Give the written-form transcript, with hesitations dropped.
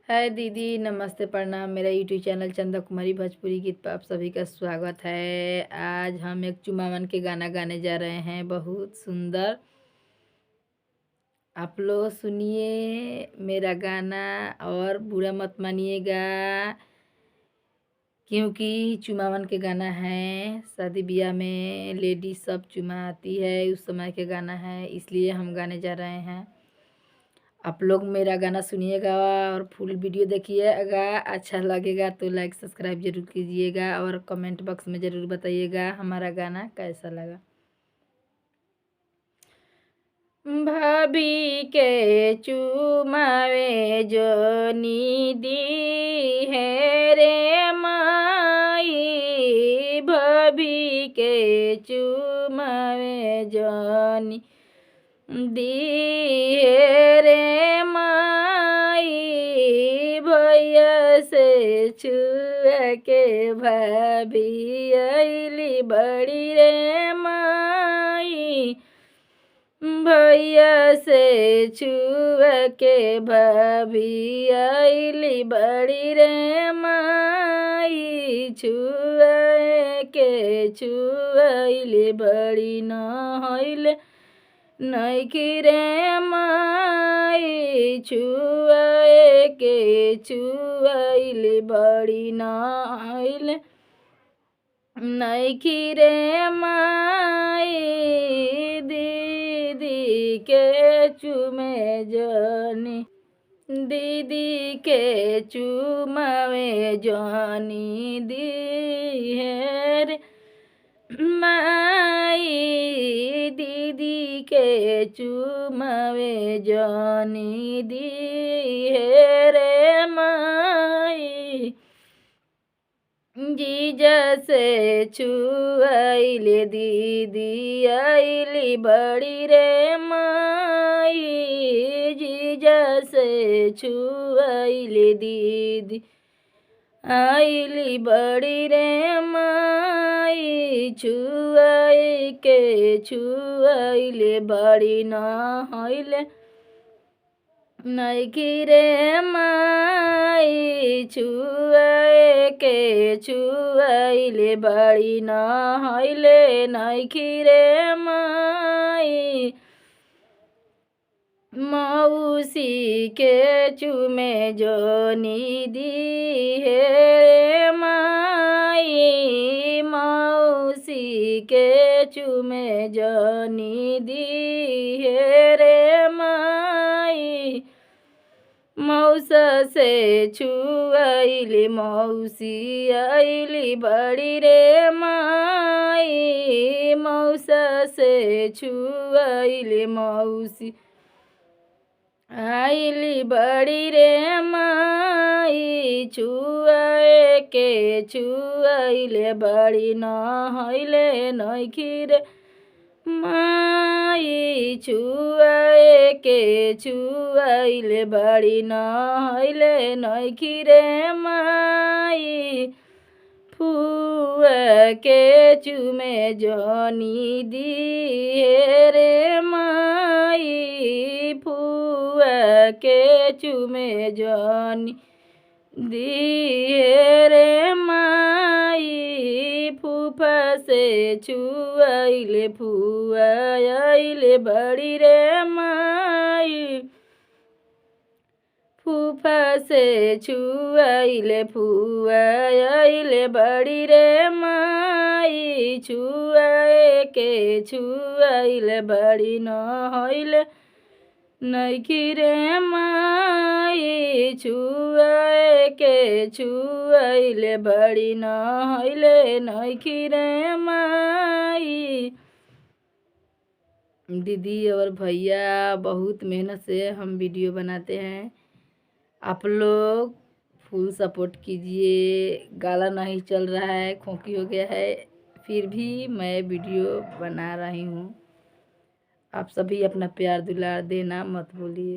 हाय दीदी, नमस्ते, प्रणाम। मेरा यूट्यूब चैनल चंदा कुमारी भोजपुरी गीत पर आप सभी का स्वागत है। आज हम एक चुमावन के गाना गाने जा रहे हैं, बहुत सुंदर। आप लोग सुनिए मेरा गाना और बुरा मत मानिएगा, क्योंकि चुमावन के गाना है। शादी ब्याह में लेडीज सब चुमाती है, उस समय के गाना है, इसलिए हम गाने जा रहे हैं। आप लोग मेरा गाना सुनिएगा और फुल वीडियो देखिएगा। अच्छा लगेगा तो लाइक सब्सक्राइब जरूर कीजिएगा और कमेंट बॉक्स में ज़रूर बताइएगा हमारा गाना कैसा लगा। भाभी के चुमावे जो निधि है रे माई, भाभी के चुमावे जो दिए रे माई, भैया से छुआ के भाभी अइली बड़ी रे माई, भैया से छुआ के भाभी अइली बड़ी रे माई, छुआ के छुआइली बड़ी न होइले नइखी रे माई, छुआए के छुआइले बड़ी नाइल नइखी रे माई, दीदी के चुमे जनी, दीदी के चुमावे जनी दी है रे माई, दीदी के चुमावे जनी दी है रे माई, जीजा से छुआइले दीदी आइली बड़ी रे माई, जीजा से छुआइले दीदी आइली बड़ी रे माई, छुआई के छुआइले बड़ी न होइले नइखी रे माई, छुआए के छुआइले बड़ी न होइले नइखी रे माई, मौसी के चुमे जो निधि है माई, मौसी के चुमे जो निधि है रे माई, मौसा से छुआइली मौसी आइली बड़ी रे माई, मौसा से छुआइली मौसी आइली बड़ी रे माई, छुआए के छुआइले बड़ी न होइले नइखी रे माई, छुआए के छुआइले बड़ी न होइले नइखी रे माई, फुआ के चुमे जनी दी है रे माई, फुआ के चुमे जनी दी है रे माई, फूफा से छुआइले फुआ आइले बड़ी रे माई, फूफा से छुआइले फुआ आइले बड़ी रे माई, छुआए के छुआइले बड़ी न होइले नइखी रे माई, छुआए के छुआइले बड़ी न होइले नइखी रे माई। दीदी और भैया बहुत मेहनत से हम वीडियो बनाते हैं, आप लोग फुल सपोर्ट कीजिए। गाला नहीं चल रहा है, खोखी हो गया है, फिर भी मैं वीडियो बना रही हूँ। आप सभी अपना प्यार दुलार देना मत भूलिए।